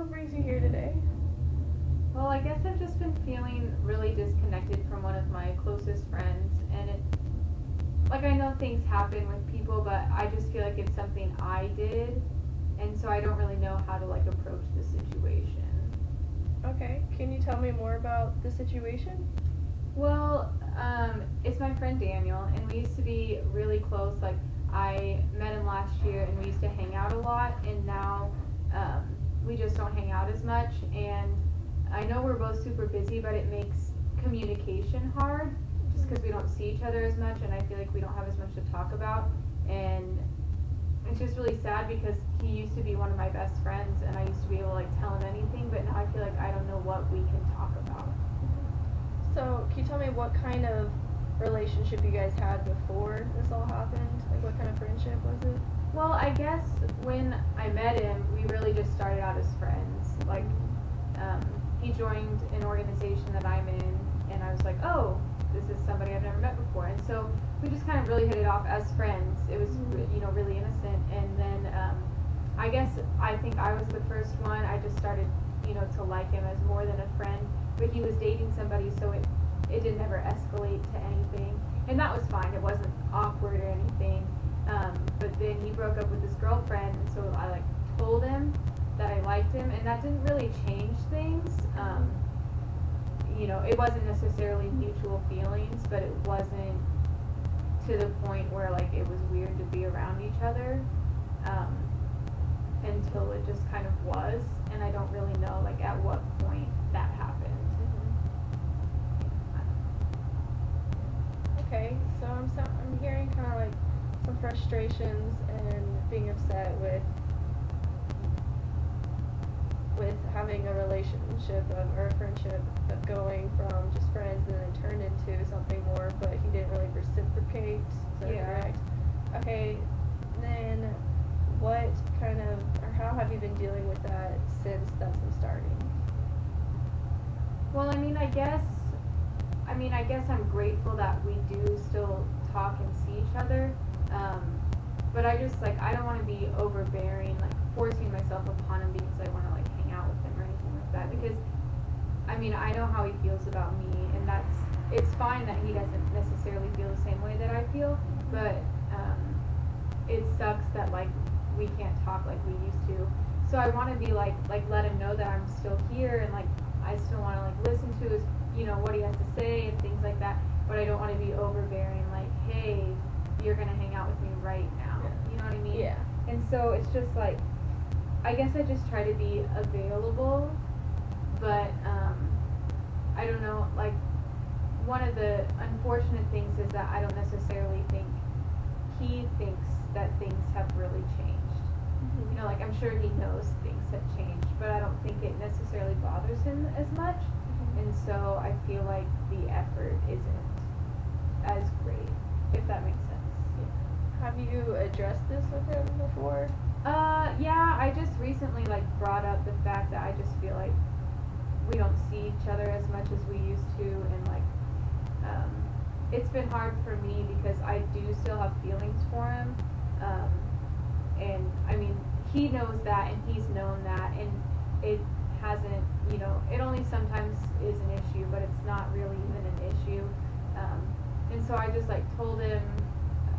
what brings you here today? Well, I guess I've just been feeling really disconnected from one of my closest friends, and like I know things happen with people, but I just feel like it's something I did, and so I don't really know how to like approach the situation. Okay, can you tell me more about the situation? Well, it's my friend Daniel, and we used to be really close. Like I met him last year, and we used to hang out a lot, and now um, we just don't hang out as much. And I know we're both super busy, but it makes communication hard just because we don't see each other as much, and I feel like we don't have as much to talk about. And it's just really sad because he used to be one of my best friends, and I used to be able to like tell him anything, but now I feel like I don't know what we can talk about. So, can you tell me what kind of relationship you guys had before this all happened? Like, what kind of friendship was it? Well, I guess when I met him, we really just started out as friends. Like, he joined an organization that I'm in, and I was like, oh, this is somebody I've never met before. And so we just kind of really hit it off as friends. It was, really innocent. And then I think I was the first one. I just started, to like him as more than a friend. But he was dating somebody, so it didn't ever escalate to anything. And that was fine. It wasn't awkward or anything. But then he broke up with his girlfriend, and so I like told him that I liked him, and that didn't really change things. It wasn't necessarily mutual feelings, but it wasn't to the point where like it was weird to be around each other until it just kind of was, and I don't really know like at what point that happened. Okay, so I'm hearing kind of like some frustrations and being upset with having a relationship or a friendship of going from just friends and then it turned into something more, but he didn't really reciprocate. Is that correct? Okay, then what kind of, or how have you been dealing with that since that's been starting? Well, I guess I'm grateful that we do still talk and see each other. But I just I don't want to be overbearing, like forcing myself upon him because I want to like hang out with him or anything like that. Because I know how he feels about me, and it's fine that he doesn't necessarily feel the same way that I feel. But it sucks that like we can't talk like we used to. So I want to be like let him know that I'm still here, and like I still want to like listen to his what he has to say and things like that. But I don't want to be overbearing, like, hey, you're gonna hang out with me right now. Yeah. You know what I mean? Yeah. And so it's just like, I guess I just try to be available, but I don't know. Like, one of the unfortunate things is that I don't necessarily think he thinks that things have really changed. Mm-hmm. Like I'm sure he knows things have changed, but I don't think it necessarily bothers him as much. And so I feel like the effort isn't as great, if that makes sense. Have you addressed this with him before? Yeah, I just recently brought up the fact that I just feel like we don't see each other as much as we used to, and it's been hard for me because I do still have feelings for him. And he knows that, and he's known that, and it hasn't, it only sometimes is an issue, but it's not really even an issue. And so I just told him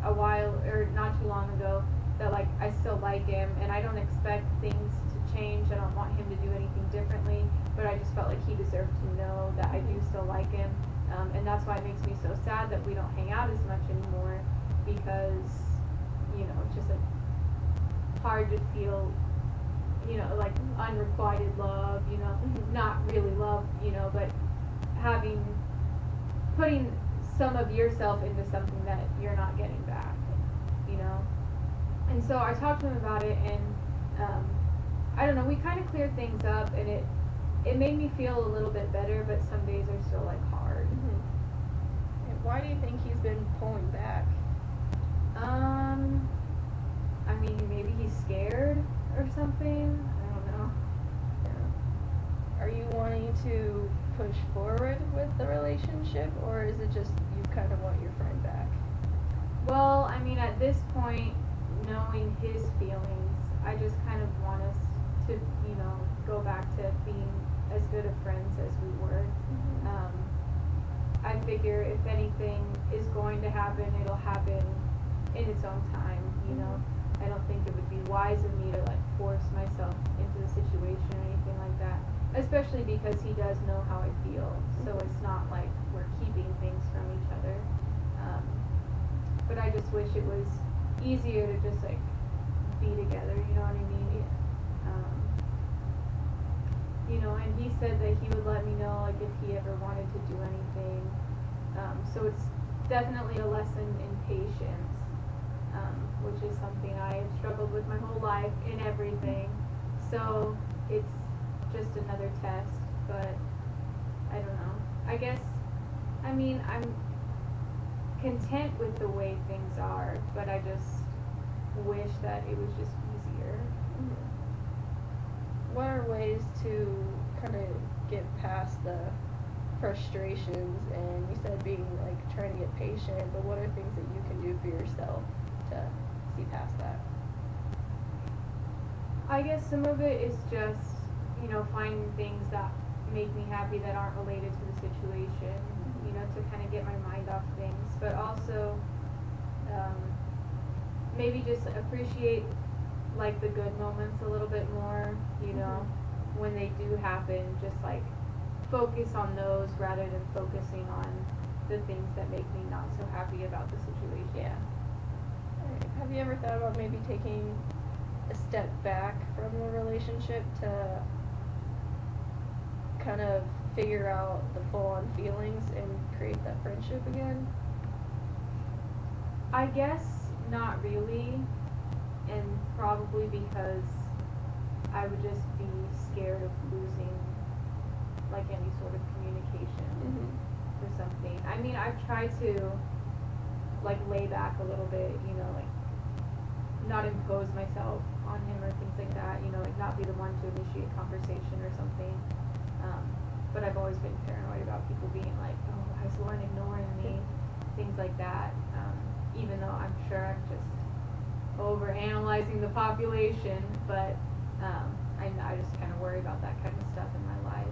a while, or not too long ago, that I still like him, and I don't expect things to change. I don't want him to do anything differently, but I just felt like he deserved to know that I do still like him. And that's why it makes me so sad that we don't hang out as much anymore, because it's just hard to feel unrequited love, not really love, but putting some of yourself into something that you're not getting back, And so I talked to him about it, and I don't know, we kind of cleared things up, and it made me feel a little bit better, but some days are still hard. Mm-hmm. And why do you think he's been pulling back? Maybe he's scared or something. I don't know. Yeah. Are you wanting to push forward with the relationship, or is it just you kind of want your friend back? Well, at this point, knowing his feelings, I just kind of want us to, go back to being as good of friends as we were. I figure if anything is going to happen, it'll happen in its own time, you know. I don't think it would be wise of me to like force myself into the situation or anything like that. Especially because he does know how I feel, so it's not like we're keeping things from each other. But I just wish it was easier to just like be together, you know what I mean? You know, and he said that he would let me know like if he ever wanted to do anything. So it's definitely a lesson in patience, which is something I have struggled with my whole life in everything. So it's just another test, but I don't know. I guess, I mean, I'm content with the way things are, but I just wish that it was just easier. What are ways to kind of get past the frustrations? And you said being like trying to get patient, but what are things that you can do for yourself to see past that? I guess some of it is just, you know, finding things that make me happy that aren't related to the situation, you know, to kind of get my mind off things, but also maybe just appreciate like the good moments a little bit more, you know, when they do happen, just like focus on those rather than focusing on the things that make me not so happy about the situation. Yeah. Alright. Have you ever thought about maybe taking a step back from the relationship to kind of figure out the full-on feelings and create that friendship again? I guess not really, and probably because I would just be scared of losing like any sort of communication or something. I mean, I've tried to like lay back a little bit, you know, like not impose myself on him or things like that, you know, like not be the one to initiate conversation or something. But I've always been paranoid about people being like, oh, why is Lauren ignoring me? Things like that. Even though I'm sure I'm just over analyzing the population, but I just kind of worry about that kind of stuff in my life.